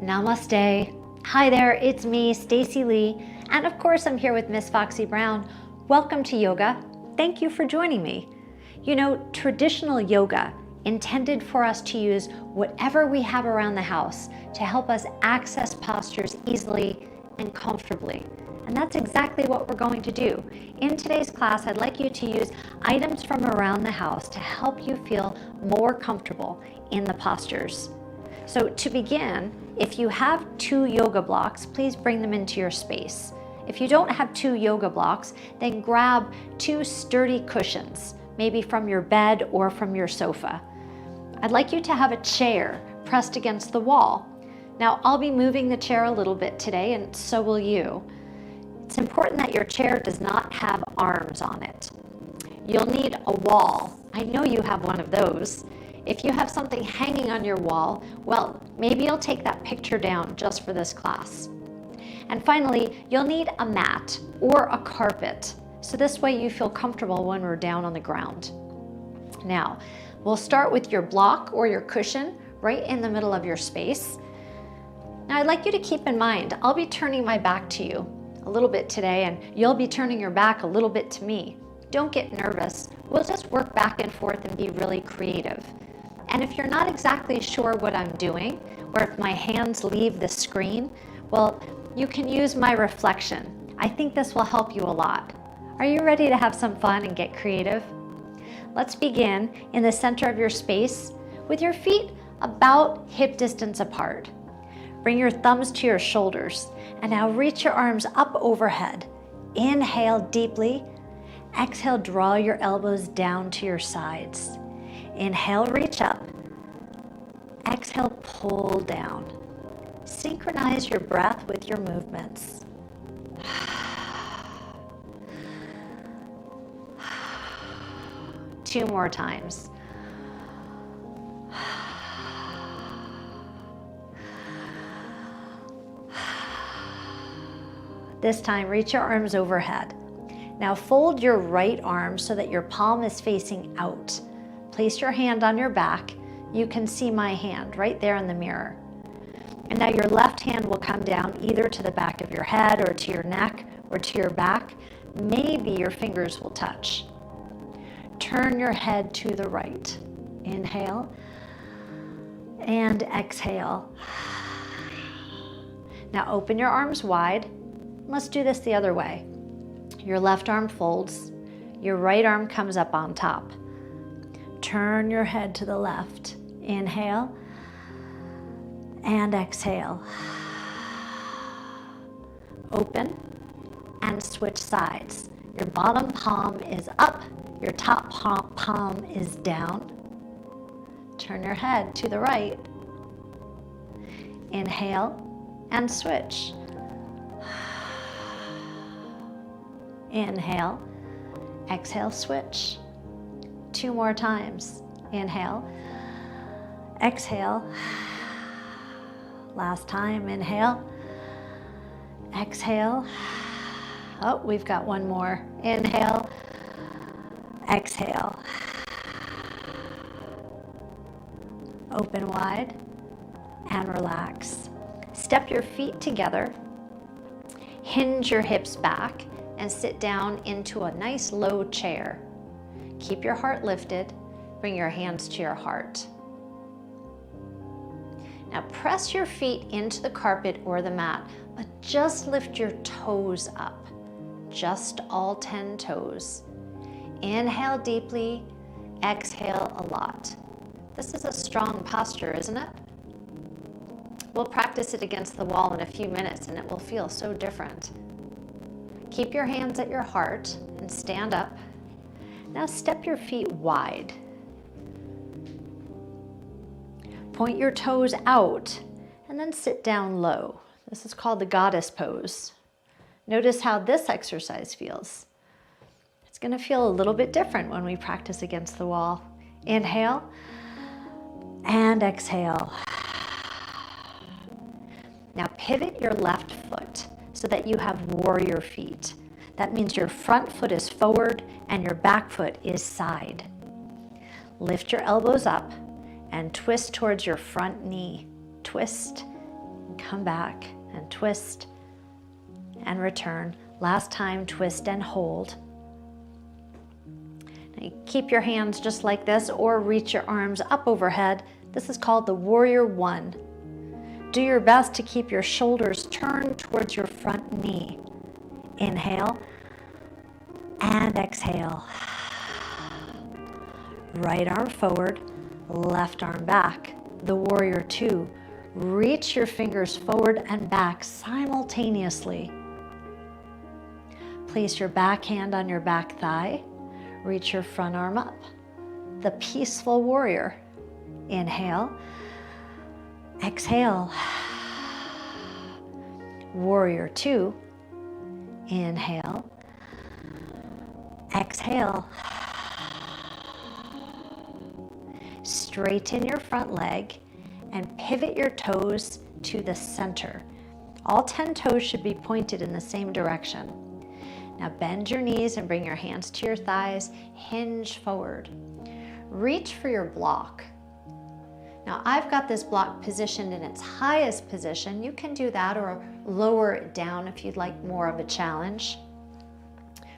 Namaste. Hi there, it's me, Stacey Lei, and of course I'm here with Miss Foxy Brown. Welcome to yoga. Thank you for joining me. You know, traditional yoga intended for us to use whatever we have around the house to help us access postures easily and comfortably. And that's exactly what we're going to do. In today's class, I'd like you to use items from around the house to help you feel more comfortable in the postures. So to begin, if you have 2 yoga blocks, please bring them into your space. If you don't have 2 yoga blocks, then grab 2 sturdy cushions, maybe from your bed or from your sofa. I'd like you to have a chair pressed against the wall. Now, I'll be moving the chair a little bit today, and so will you. It's important that your chair does not have arms on it. You'll need a wall. I know you have one of those. If you have something hanging on your wall, well, maybe you'll take that picture down just for this class. And finally, you'll need a mat or a carpet, so this way you feel comfortable when we're down on the ground. Now, we'll start with your block or your cushion right in the middle of your space. Now, I'd like you to keep in mind, I'll be turning my back to you a little bit today, and you'll be turning your back a little bit to me. Don't get nervous. We'll just work back and forth and be really creative. And if you're not exactly sure what I'm doing, or if my hands leave the screen, well, you can use my reflection. I think this will help you a lot. Are you ready to have some fun and get creative? Let's begin in the center of your space with your feet about hip distance apart. Bring your thumbs to your shoulders, and now reach your arms up overhead. Inhale deeply. Exhale, draw your elbows down to your sides. Inhale, reach up. Exhale, pull down. Synchronize your breath with your movements. Two more times. This time, reach your arms overhead. Now fold your right arm so that your palm is facing out. Place your hand on your back. You can see my hand right there in the mirror. And now your left hand will come down either to the back of your head or to your neck or to your back. Maybe your fingers will touch. Turn your head to the right. Inhale and exhale. Now open your arms wide. Let's do this the other way. Your left arm folds, your right arm comes up on top. Turn your head to the left. Inhale and exhale. Open and switch sides. Your bottom palm is up, your top palm is down. Turn your head to the right. Inhale and switch. Inhale, exhale, switch. 2 more times. Inhale, exhale. Last time, inhale, exhale. Oh, we've got one more. Inhale, exhale. Open wide and relax. Step your feet together. Hinge your hips back and sit down into a nice low chair. Keep your heart lifted. Bring your hands to your heart. Now press your feet into the carpet or the mat, but just lift your toes up. Just all 10 toes. Inhale deeply, exhale a lot. This is a strong posture, isn't it? We'll practice it against the wall in a few minutes and it will feel so different. Keep your hands at your heart and stand up. Now step your feet wide. Point your toes out and then sit down low. This is called the goddess pose. Notice how this exercise feels. It's going to feel a little bit different when we practice against the wall. Inhale and exhale. Now pivot your left foot so that you have warrior feet. That means your front foot is forward and your back foot is side. Lift your elbows up and twist towards your front knee. Twist, come back and twist and return. Last time, twist and hold. Now you keep your hands just like this or reach your arms up overhead. This is called the Warrior One. Do your best to keep your shoulders turned towards your front knee. Inhale and exhale. Right arm forward, left arm back. The Warrior Two. Reach your fingers forward and back simultaneously. Place your back hand on your back thigh. Reach your front arm up. The Peaceful Warrior. Inhale. Exhale. Warrior Two. Inhale. Exhale. Straighten your front leg and pivot your toes to the center. All 10 toes should be pointed in the same direction. Now bend your knees and bring your hands to your thighs. Hinge forward. Reach for your block. Now I've got this block positioned in its highest position. You can do that or lower it down if you'd like more of a challenge.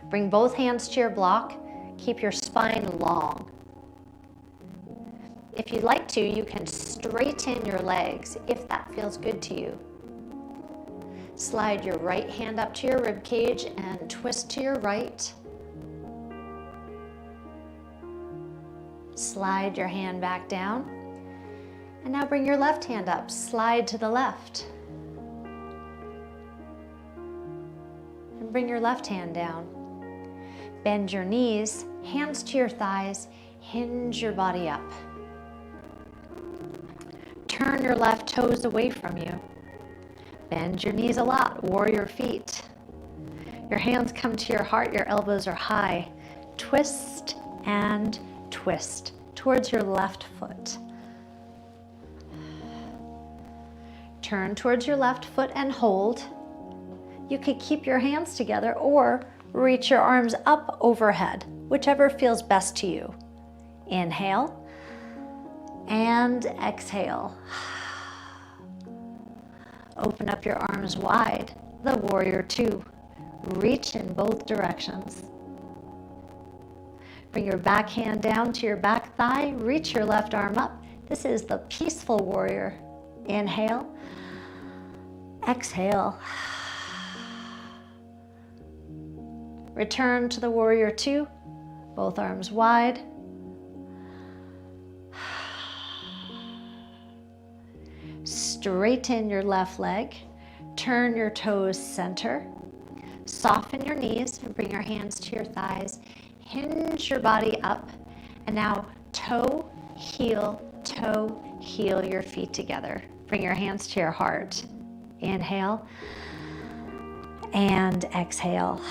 Bring both hands to your block. Keep your spine long. If you'd like to, you can straighten your legs if that feels good to you. Slide your right hand up to your rib cage and twist to your right. Slide your hand back down. And now bring your left hand up, slide to the left. And bring your left hand down. Bend your knees, hands to your thighs, hinge your body up. Turn your left toes away from you. Bend your knees a lot, warrior feet. Your hands come to your heart, your elbows are high. Twist and twist towards your left foot. Turn towards your left foot and hold. You could keep your hands together or reach your arms up overhead, whichever feels best to you. Inhale and exhale. Open up your arms wide, the Warrior Two. Reach in both directions. Bring your back hand down to your back thigh, reach your left arm up. This is the Peaceful Warrior. Inhale, exhale. Return to the Warrior Two, both arms wide. Straighten your left leg, turn your toes center, soften your knees and bring your hands to your thighs, hinge your body up, and now toe, heel, your feet together. Bring your hands to your heart. Inhale and exhale.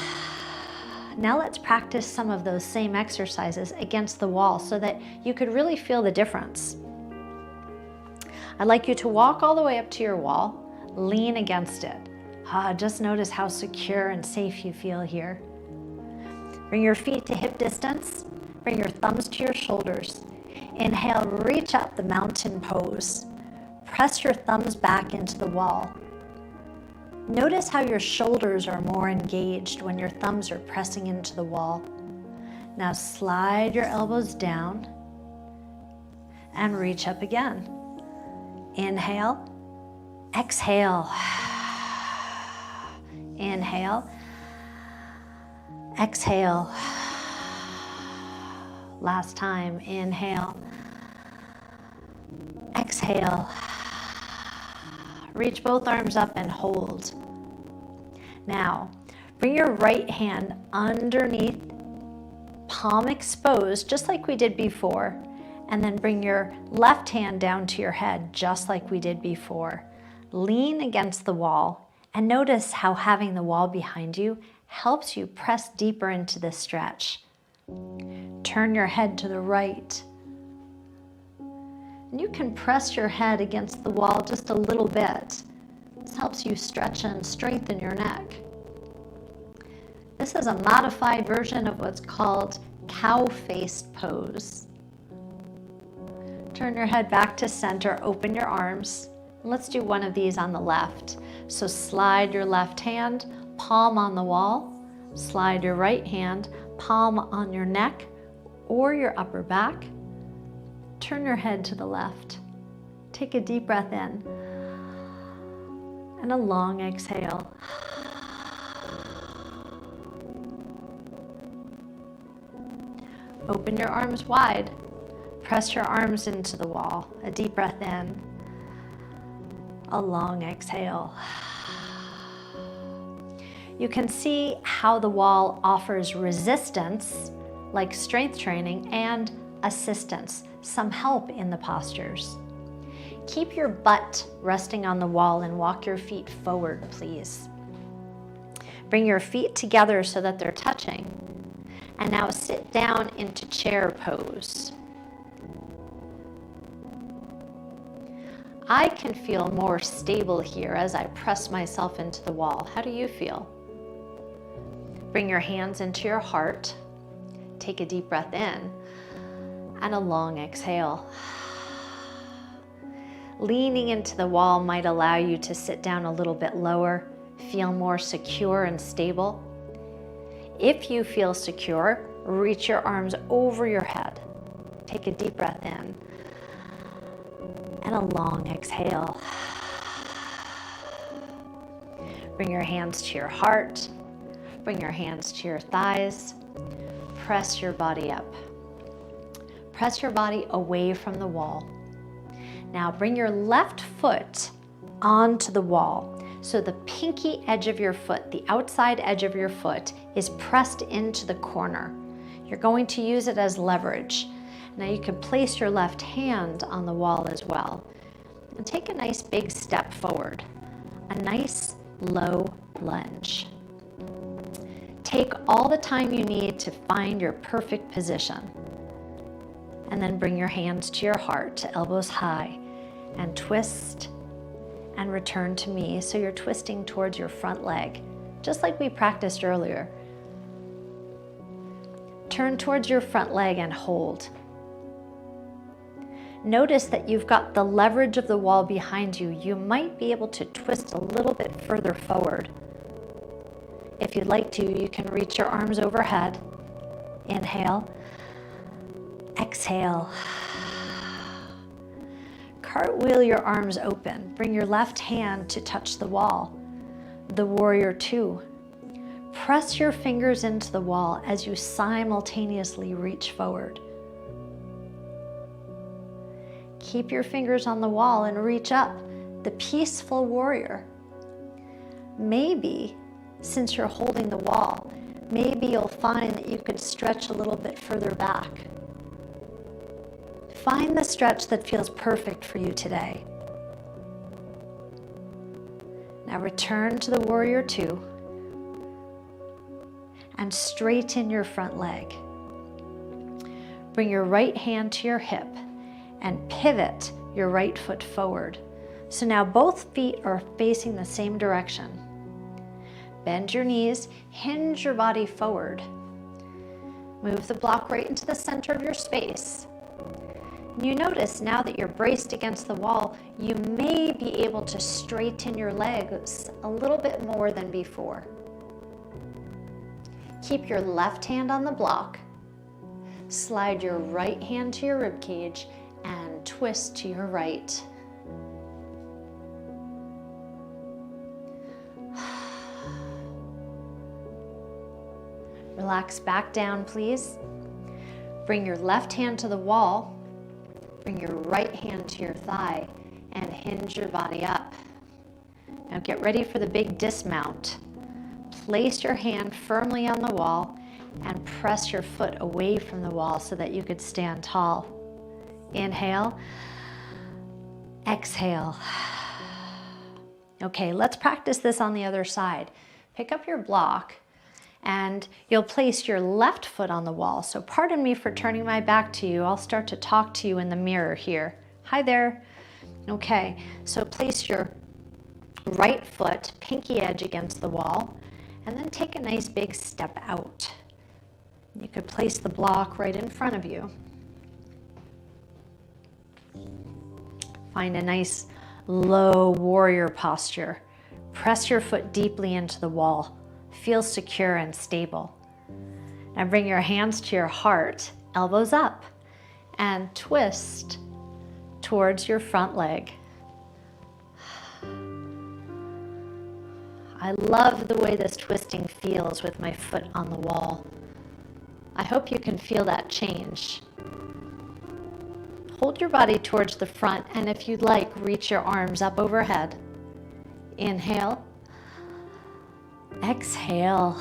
Now let's practice some of those same exercises against the wall so that you could really feel the difference. I'd like you to walk all the way up to your wall, lean against it. Just notice how secure and safe you feel here. Bring your feet to hip distance. Bring your thumbs to your shoulders. Inhale, reach up, the mountain pose. Press your thumbs back into the wall. Notice how your shoulders are more engaged when your thumbs are pressing into the wall. Now slide your elbows down and reach up again. Inhale, exhale. Inhale, exhale. Last time, inhale, exhale. Reach both arms up and hold. Now, bring your right hand underneath, palm exposed, just like we did before, and then bring your left hand down to your head, just like we did before. Lean against the wall, and notice how having the wall behind you helps you press deeper into this stretch. Turn your head to the right. And you can press your head against the wall just a little bit. This helps you stretch and strengthen your neck. This is a modified version of what's called cow-faced pose. Turn your head back to center, open your arms, Let's do one of these on the left. So slide your left hand, palm on the wall. Slide your right hand, palm on your neck or your upper back. Turn your head to the left. Take a deep breath in and a long exhale. Open your arms wide. Press your arms into the wall. A deep breath in. A long exhale. You can see how the wall offers resistance, like strength training, and assistance, some help in the postures. Keep your butt resting on the wall and walk your feet forward, please. Bring your feet together so that they're touching. And now sit down into chair pose. I can feel more stable here as I press myself into the wall. How do you feel? Bring your hands into your heart. Take a deep breath in and a long exhale. Leaning into the wall might allow you to sit down a little bit lower, feel more secure and stable. If you feel secure, reach your arms over your head. Take a deep breath in and a long exhale. Bring your hands to your heart. Bring your hands to your thighs. Press your body up. Press your body away from the wall. Now bring your left foot onto the wall. So the pinky edge of your foot, the outside edge of your foot, is pressed into the corner. You're going to use it as leverage. Now you can place your left hand on the wall as well. And take a nice big step forward. A nice low lunge. Take all the time you need to find your perfect position. And then bring your hands to your heart, elbows high, and twist and return to me. So you're twisting towards your front leg, just like we practiced earlier. Turn towards your front leg and hold. Notice that you've got the leverage of the wall behind you. You might be able to twist a little bit further forward. If you'd like to, you can reach your arms overhead. Inhale. Exhale. Cartwheel your arms open. Bring your left hand to touch the wall. The warrior two. Press your fingers into the wall as you simultaneously reach forward. Keep your fingers on the wall and reach up, the peaceful warrior. Maybe, since you're holding the wall, maybe you'll find that you could stretch a little bit further back. Find the stretch that feels perfect for you today. Now return to the warrior two and straighten your front leg. Bring your right hand to your hip and pivot your right foot forward. So now both feet are facing the same direction. Bend your knees, hinge your body forward. Move the block right into the center of your space. You notice now that you're braced against the wall, you may be able to straighten your legs a little bit more than before. Keep your left hand on the block. Slide your right hand to your rib cage and twist to your right. Relax back down, please. Bring your left hand to the wall. Bring your right hand to your thigh and hinge your body up. Now get ready for the big dismount. Place your hand firmly on the wall and press your foot away from the wall so that you could stand tall. Inhale, exhale. Okay, let's practice this on the other side. Pick up your block and you'll place your left foot on the wall. So pardon me for turning my back to you. I'll start to talk to you in the mirror here. Hi there. Okay, so place your right foot, pinky edge against the wall, and then take a nice big step out. You could place the block right in front of you. Find a nice low warrior posture. Press your foot deeply into the wall. Feel secure and stable. Now bring your hands to your heart, elbows up, and twist towards your front leg. I love the way this twisting feels with my foot on the wall. I hope you can feel that change. Hold your body towards the front, and if you'd like, reach your arms up overhead. Inhale. Exhale.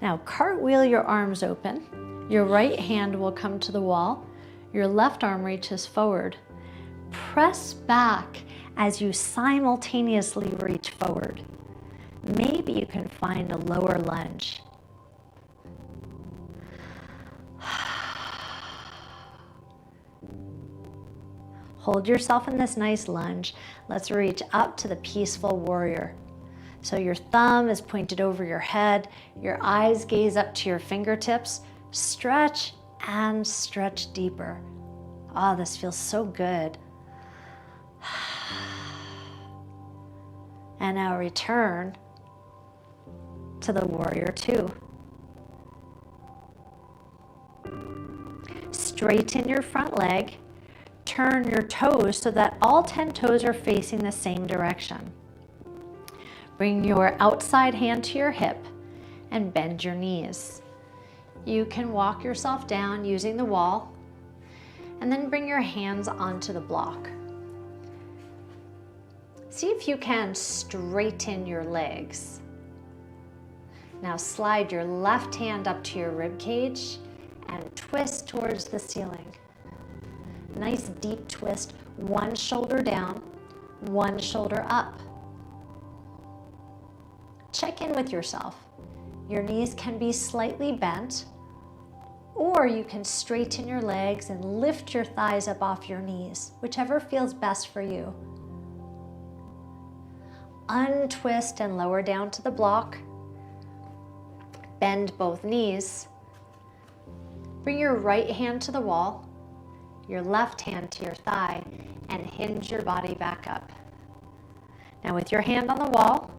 Now cartwheel your arms open. Your right hand will come to the wall. Your left arm reaches forward. Press back as you simultaneously reach forward. Maybe you can find a lower lunge. Hold yourself in this nice lunge. Let's reach up to the peaceful warrior. So your thumb is pointed over your head, your eyes gaze up to your fingertips. Stretch and stretch deeper. Oh, this feels so good. And now return to the warrior two. Straighten your front leg. Turn your toes so that all 10 toes are facing the same direction. Bring your outside hand to your hip and bend your knees. You can walk yourself down using the wall and then bring your hands onto the block. See if you can straighten your legs. Now slide your left hand up to your rib cage and twist towards the ceiling. Nice deep twist, one shoulder down, one shoulder up. Check in with yourself. Your knees can be slightly bent, or you can straighten your legs and lift your thighs up off your knees, whichever feels best for you. Untwist and lower down to the block. Bend both knees. Bring your right hand to the wall, your left hand to your thigh, and hinge your body back up. Now with your hand on the wall,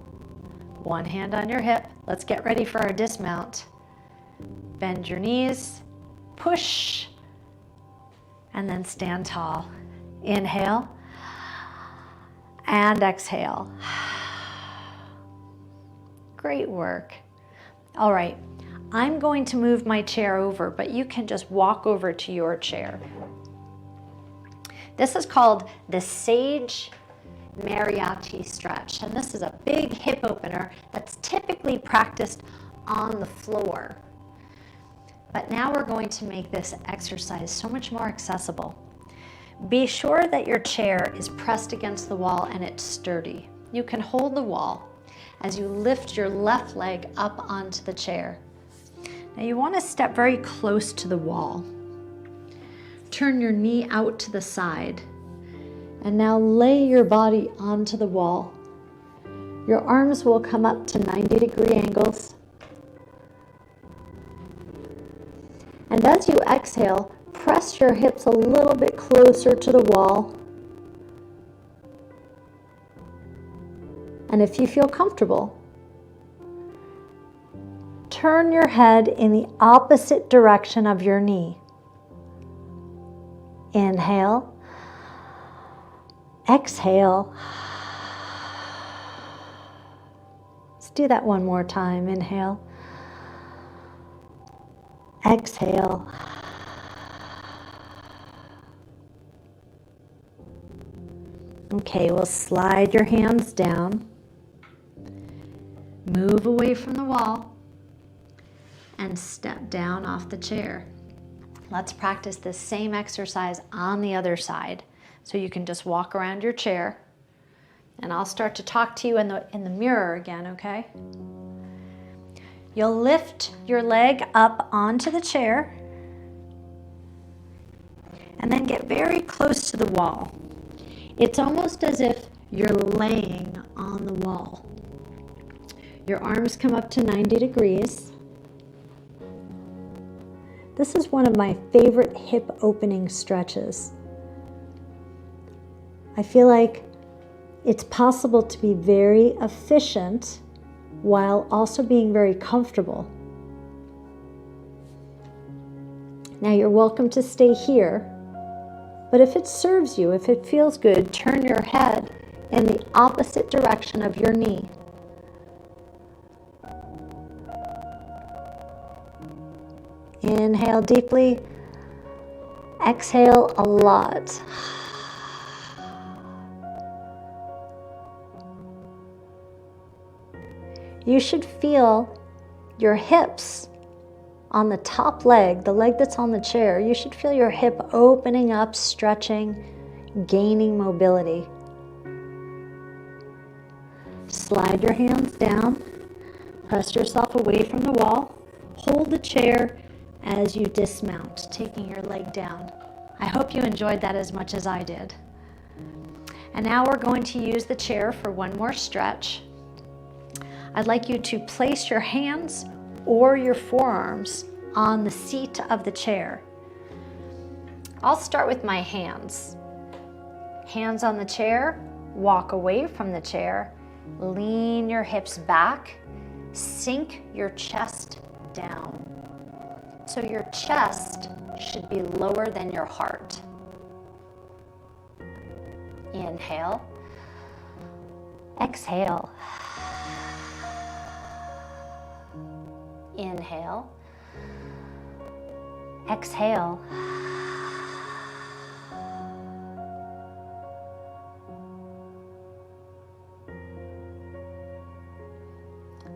one hand on your hip, let's get ready for our dismount. Bend your knees, push, and then stand tall. Inhale and exhale. Great work. All right, I'm going to move my chair over, but you can just walk over to your chair. This is called the Sage Mariachi stretch, and this is a big hip opener that's typically practiced on the floor. But now we're going to make this exercise so much more accessible. Be sure that your chair is pressed against the wall and it's sturdy. You can hold the wall as you lift your left leg up onto the chair. Now you want to step very close to the wall. Turn your knee out to the side. And now lay your body onto the wall. Your arms will come up to 90-degree angles. And as you exhale, press your hips a little bit closer to the wall. And if you feel comfortable, turn your head in the opposite direction of your knee. Inhale. Exhale. Let's do that one more time. Inhale. Exhale. Okay, we'll slide your hands down. Move away from the wall and step down off the chair. Let's practice this same exercise on the other side. So you can just walk around your chair, and I'll start to talk to you in the mirror again, okay? You'll lift your leg up onto the chair and then get very close to the wall. It's almost as if you're laying on the wall. Your arms come up to 90 degrees. This is one of my favorite hip opening stretches. I feel like it's possible to be very efficient while also being very comfortable. Now you're welcome to stay here, but if it serves you, if it feels good, turn your head in the opposite direction of your knee. Inhale deeply, exhale a lot. You should feel your hips on the top leg, the leg that's on the chair. You should feel your hip opening up, stretching, gaining mobility. Slide your hands down, press yourself away from the wall, hold the chair as you dismount, taking your leg down. I hope you enjoyed that as much as I did. And now we're going to use the chair for one more stretch. I'd like you to place your hands or your forearms on the seat of the chair. I'll start with my hands. Hands on the chair, walk away from the chair, lean your hips back, sink your chest down. So your chest should be lower than your heart. Inhale, exhale. Inhale, exhale.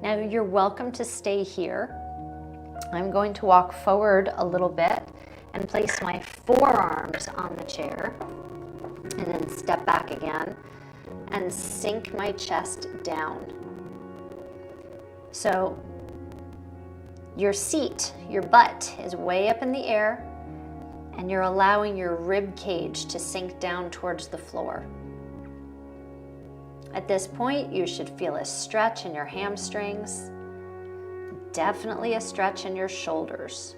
Now you're welcome to stay here. I'm going to walk forward a little bit and place my forearms on the chair and then step back again and sink my chest down. So your seat, your butt is way up in the air and you're allowing your rib cage to sink down towards the floor. At this point, you should feel a stretch in your hamstrings, definitely a stretch in your shoulders.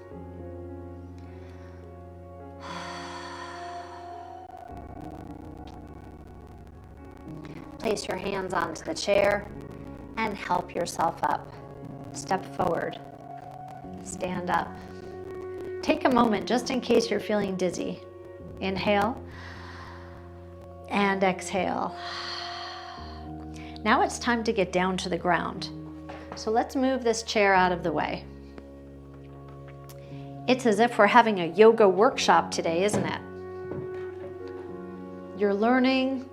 Place your hands onto the chair and help yourself up. Step forward. Stand up. Take a moment just in case you're feeling dizzy. Inhale and exhale. Now it's time to get down to the ground. So let's move this chair out of the way. It's as if we're having a yoga workshop today, isn't it? You're learning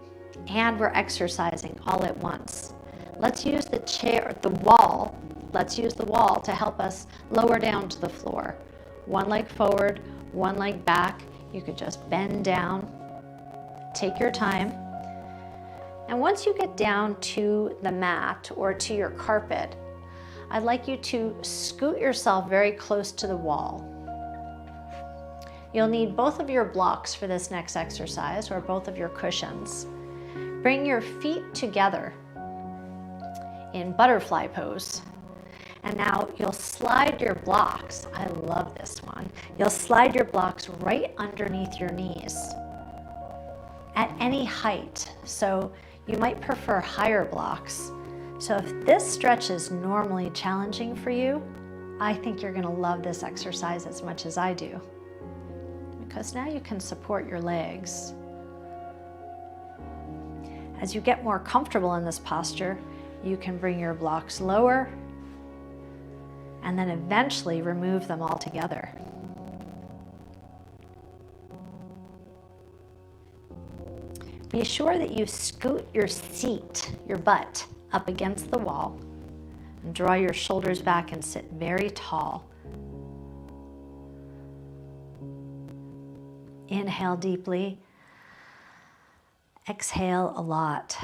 and we're exercising all at once. Let's use the chair, the wall. Let's use the wall to help us lower down to the floor. One leg forward, one leg back. You could just bend down, take your time. And once you get down to the mat or to your carpet, I'd like you to scoot yourself very close to the wall. You'll need both of your blocks for this next exercise, or both of your cushions. Bring your feet together in butterfly pose. And now you'll slide your blocks. I love this one. You'll slide your blocks right underneath your knees at any height. So you might prefer higher blocks. So if this stretch is normally challenging for you, I think you're gonna love this exercise as much as I do, because now you can support your legs. As you get more comfortable in this posture, you can bring your blocks lower and then eventually remove them altogether. Be sure that you scoot your seat, your butt, up against the wall and draw your shoulders back and sit very tall. Inhale deeply. Exhale a lot.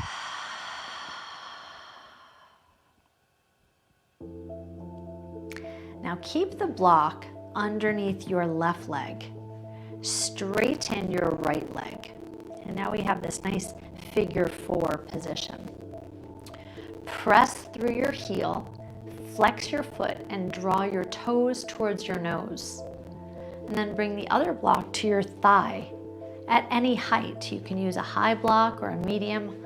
Now keep the block underneath your left leg. Straighten your right leg. And now we have this nice figure 4 position. Press through your heel, flex your foot, and draw your toes towards your nose. And then bring the other block to your thigh at any height. You can use a high block or a medium.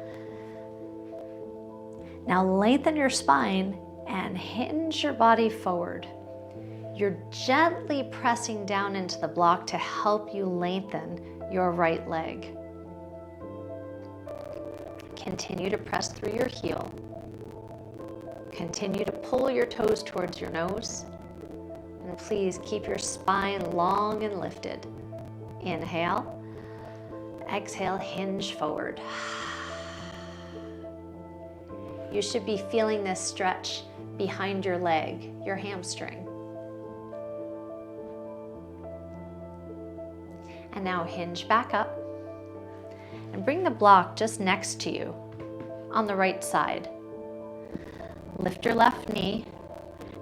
Now lengthen your spine and hinge your body forward. You're gently pressing down into the block to help you lengthen your right leg. Continue to press through your heel. Continue to pull your toes towards your nose. And please keep your spine long and lifted. Inhale. Exhale, hinge forward. You should be feeling this stretch behind your leg, your hamstring. And now hinge back up and bring the block just next to you on the right side. Lift your left knee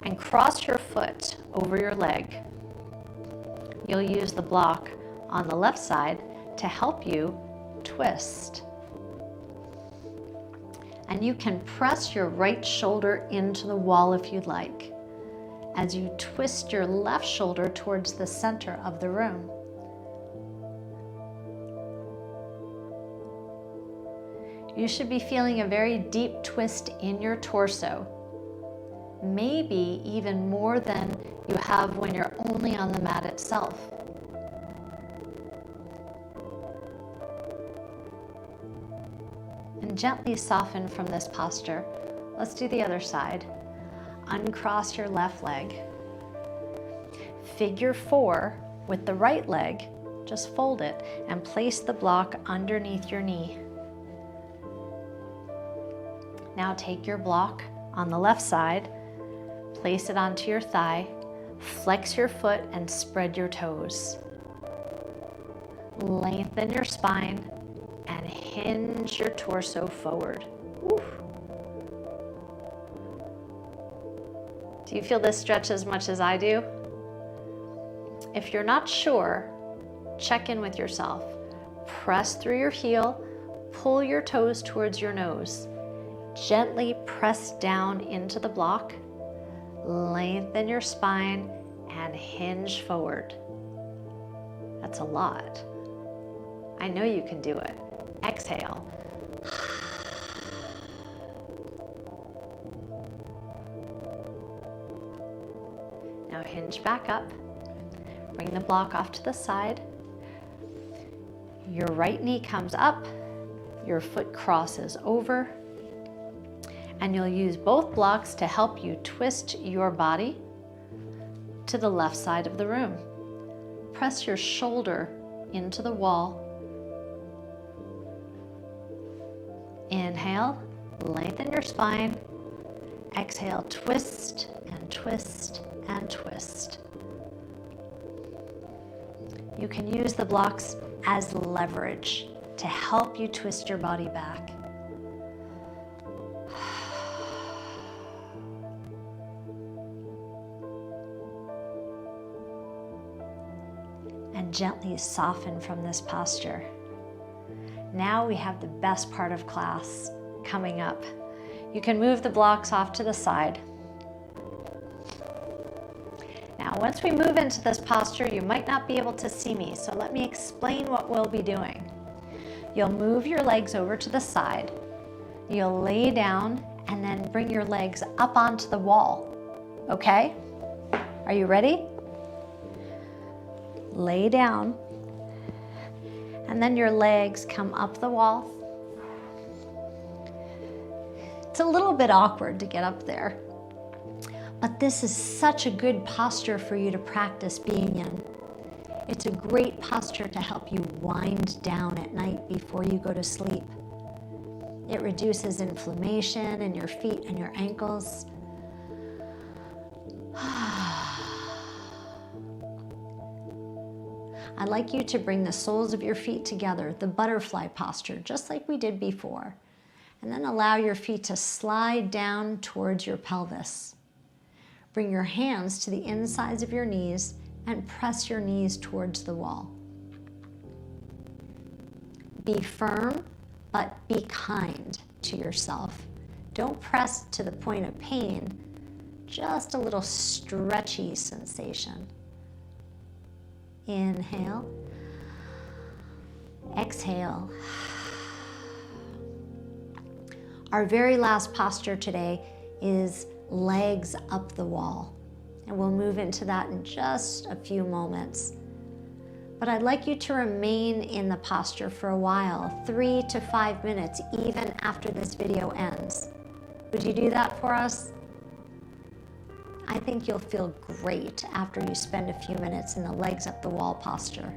and cross your foot over your leg. You'll use the block on the left side to help you twist. And you can press your right shoulder into the wall if you'd like, as you twist your left shoulder towards the center of the room. You should be feeling a very deep twist in your torso, maybe even more than you have when you're only on the mat itself. And gently soften from this posture. Let's do the other side. Uncross your left leg. Figure 4 with the right leg. Just fold it and place the block underneath your knee. Now take your block on the left side, place it onto your thigh, flex your foot and spread your toes. Lengthen your spine and hinge your torso forward. Oof. Do you feel this stretch as much as I do? If you're not sure, check in with yourself. Press through your heel, pull your toes towards your nose. Gently press down into the block, lengthen your spine, and hinge forward. That's a lot. I know you can do it. Exhale. Now hinge back up. Bring the block off to the side. Your right knee comes up. Your foot crosses over. And you'll use both blocks to help you twist your body to the left side of the room. Press your shoulder into the wall. Inhale, lengthen your spine. Exhale, twist and twist and twist. You can use the blocks as leverage to help you twist your body back. And gently soften from this posture. Now we have the best part of class coming up. You can move the blocks off to the side. Now, once we move into this posture, you might not be able to see me, so let me explain what we'll be doing. You'll move your legs over to the side. You'll lay down and then bring your legs up onto the wall. Okay? Are you ready? Lay down. And then your legs come up the wall. It's a little bit awkward to get up there, but this is such a good posture for you to practice being in. It's a great posture to help you wind down at night before you go to sleep. It reduces inflammation in your feet and your ankles. I'd like you to bring the soles of your feet together, the butterfly posture, just like we did before. And then allow your feet to slide down towards your pelvis. Bring your hands to the insides of your knees and press your knees towards the wall. Be firm, but be kind to yourself. Don't press to the point of pain, just a little stretchy sensation. Inhale. Exhale. Our very last posture today is legs up the wall. And we'll move into that in just a few moments. But I'd like you to remain in the posture for a while, 3 to 5 minutes, even after this video ends. Would you do that for us? I think you'll feel great after you spend a few minutes in the legs up the wall posture.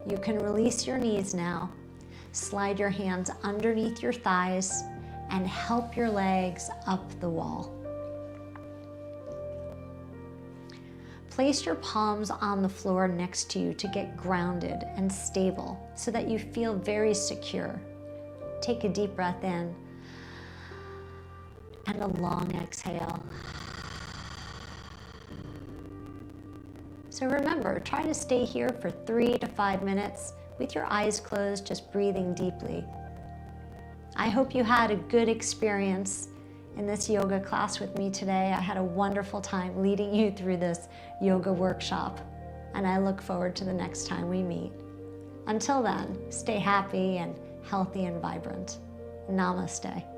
You can release your knees now. Slide your hands underneath your thighs and help your legs up the wall. Place your palms on the floor next to you to get grounded and stable so that you feel very secure. Take a deep breath in and a long exhale. So remember, try to stay here for 3 to 5 minutes with your eyes closed, just breathing deeply. I hope you had a good experience in this yoga class with me today. I had a wonderful time leading you through this yoga workshop, and I look forward to the next time we meet. Until then, stay happy and healthy and vibrant. Namaste.